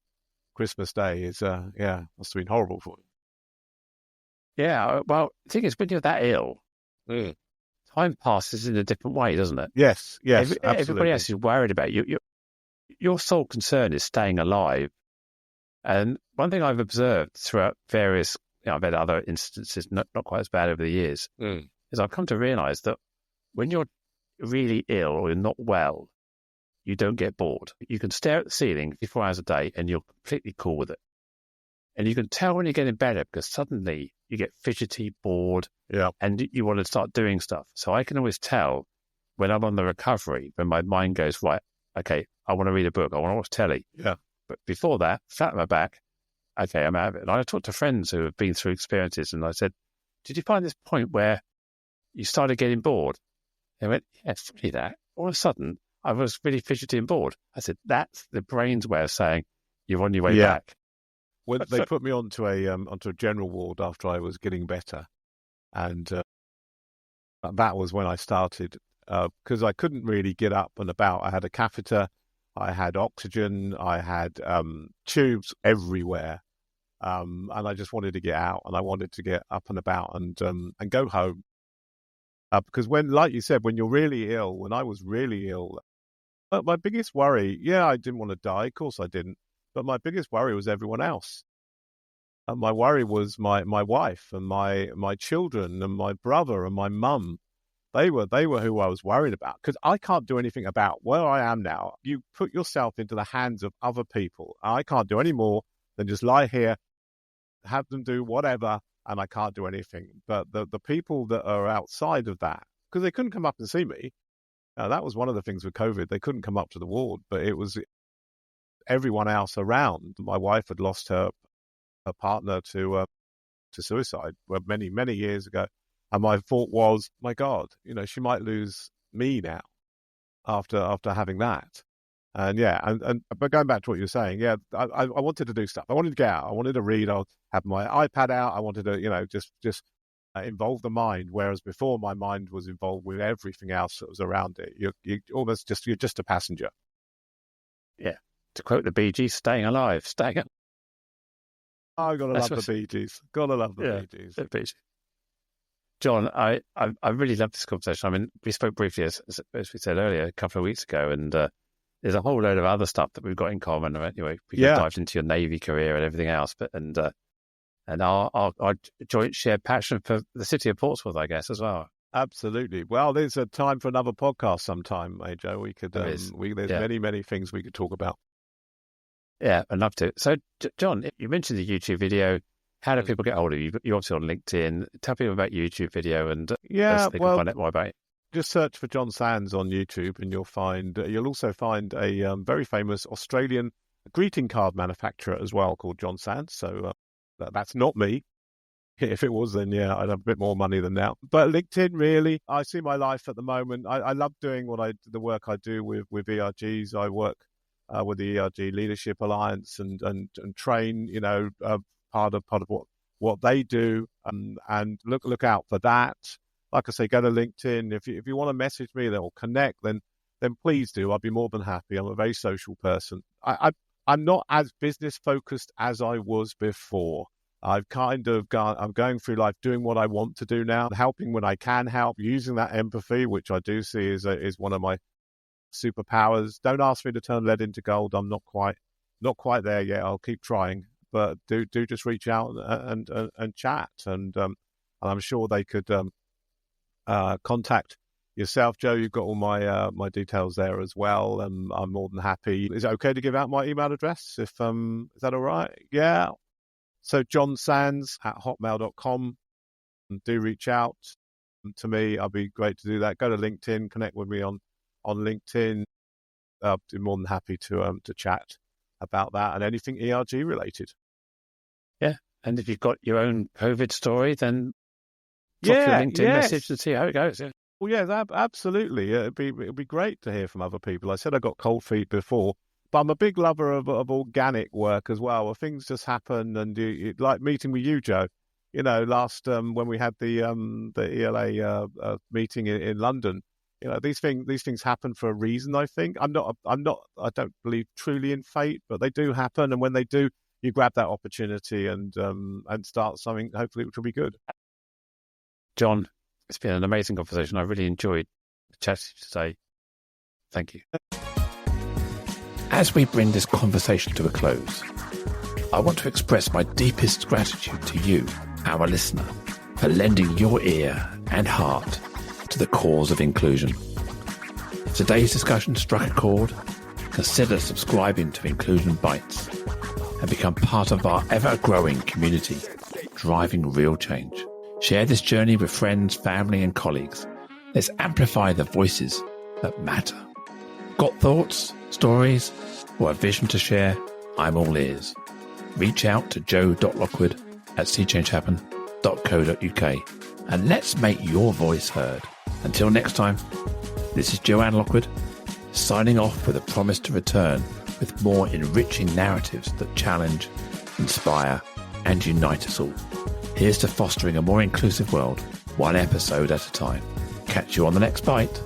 Day is must have been horrible for you. Yeah. Well, the thing is, when you're that ill, time passes in a different way, doesn't it? Yes, absolutely. Everybody else is worried about you. Your sole concern is staying alive. And one thing I've observed throughout various, I've had other instances, not quite as bad over the years, is I've come to realize that when you're really ill or you're not well, you don't get bored. You can stare at the ceiling 54 hours a day and you're completely cool with it. And you can tell when you're getting better because suddenly you get fidgety, bored, and you want to start doing stuff. So I can always tell when I'm on the recovery, when my mind goes, right, okay, I want to read a book, I want to watch telly. Yeah. But before that, flat on my back, okay, I'm out of it. And I talked to friends who have been through experiences and I said, did you find this point where you started getting bored? They went, yeah, funny that. All of a sudden, I was really fidgety and bored. I said, that's the brain's way of saying you're on your way back. When they put me onto a general ward after I was getting better, and that was when I started, because I couldn't really get up and about. I had a catheter, I had oxygen, I had tubes everywhere, and I just wanted to get out, and I wanted to get up and about and go home. Because when, like you said, when you're really ill, when I was really ill, my biggest worry, I didn't want to die. Of course I didn't. But my biggest worry was everyone else. And my worry was my wife and my children and my brother and my mum. They were who I was worried about, because I can't do anything about where I am now. You put yourself into the hands of other people. I can't do any more than just lie here, have them do whatever, and I can't do anything. But the people that are outside of that, because they couldn't come up and see me. That was one of the things with COVID. They couldn't come up to the ward, but it was everyone else around. My wife had lost her partner to suicide many years ago, and my thought was, my God, she might lose me now after having that. And but going back to what you were saying, I wanted to do stuff. I wanted to get out. I wanted to read. I'll have my iPad out. I wanted to just involve the mind, whereas before my mind was involved with everything else that was around it. You're just a passenger. Yeah. To quote the Bee Gees, staying alive, staying up. I gotta love the Bee Gees. Gotta love the Bee Gees. The Bee Gees. John, I really love this conversation. I mean, we spoke briefly, as we said earlier, a couple of weeks ago, and there's a whole load of other stuff that we've got in common. Anyway, we dived into your Navy career and everything else, but and our joint shared passion for the city of Portsmouth, I guess, as well. Absolutely. Well, there's a time for another podcast sometime, Joe. We could. There's many things we could talk about. Yeah, I'd love to. So, John, you mentioned the YouTube video. How do people get hold of you? You're obviously on LinkedIn. Tell people about YouTube video and they can find out more about it. Just search for John Sands on YouTube and you'll also find a very famous Australian greeting card manufacturer as well called John Sands. So that's not me. If it was, then I'd have a bit more money than now. But LinkedIn, really, I see my life at the moment. I love doing the work I do with ERGs. I work with the ERG Leadership Alliance and train, part of what what they do, and look out for that. Like I say, go to LinkedIn. If you want to message me or connect, then please do. I'd be more than happy. I'm a very social person. I'm not as business focused as I was before. I've kind of I'm going through life doing what I want to do now, helping when I can help, using that empathy, which I do see is one of my superpowers. Don't ask me to turn lead into gold. I'm not quite there yet. I'll keep trying, but do just reach out and chat, and I'm sure they could contact yourself, Joe. You've got all my details there as well. I'm more than happy. Is it okay to give out my email address? Is that all right? Yeah. So johnsands@hotmail.com. Do reach out to me. I'll be great to do that. Go to LinkedIn, connect with me on LinkedIn. I'll be more than happy to chat about that and anything ERG related. Yeah. And if you've got your own COVID story, then drop your LinkedIn message to see how it goes. Yeah. Well, yeah, absolutely. It'd be great to hear from other people. I said I got cold feet before, but I'm a big lover of organic work as well, where things just happen, and you like meeting with you, Joe. Last when we had the ELA meeting in London, these things happen for a reason. I think I don't believe truly in fate, but they do happen, and when they do, you grab that opportunity and start something, hopefully, which will be good. John, it's been an amazing conversation. I really enjoyed chatting today. Thank you. As we bring this conversation to a close, I want to express my deepest gratitude to you, our listener, for lending your ear and heart to the cause of inclusion. If today's discussion struck a chord, consider subscribing to Inclusion Bites and become part of our ever-growing community, driving real change. Share this journey with friends, family, and colleagues. Let's amplify the voices that matter. Got thoughts, stories, or a vision to share? I'm all ears. Reach out to joe.lockwood@seechangehappen.co.uk and let's make your voice heard. Until next time, this is Joanne Lockwood, signing off with a promise to return with more enriching narratives that challenge, inspire, and unite us all. Here's to fostering a more inclusive world, one episode at a time. Catch you on the next bite.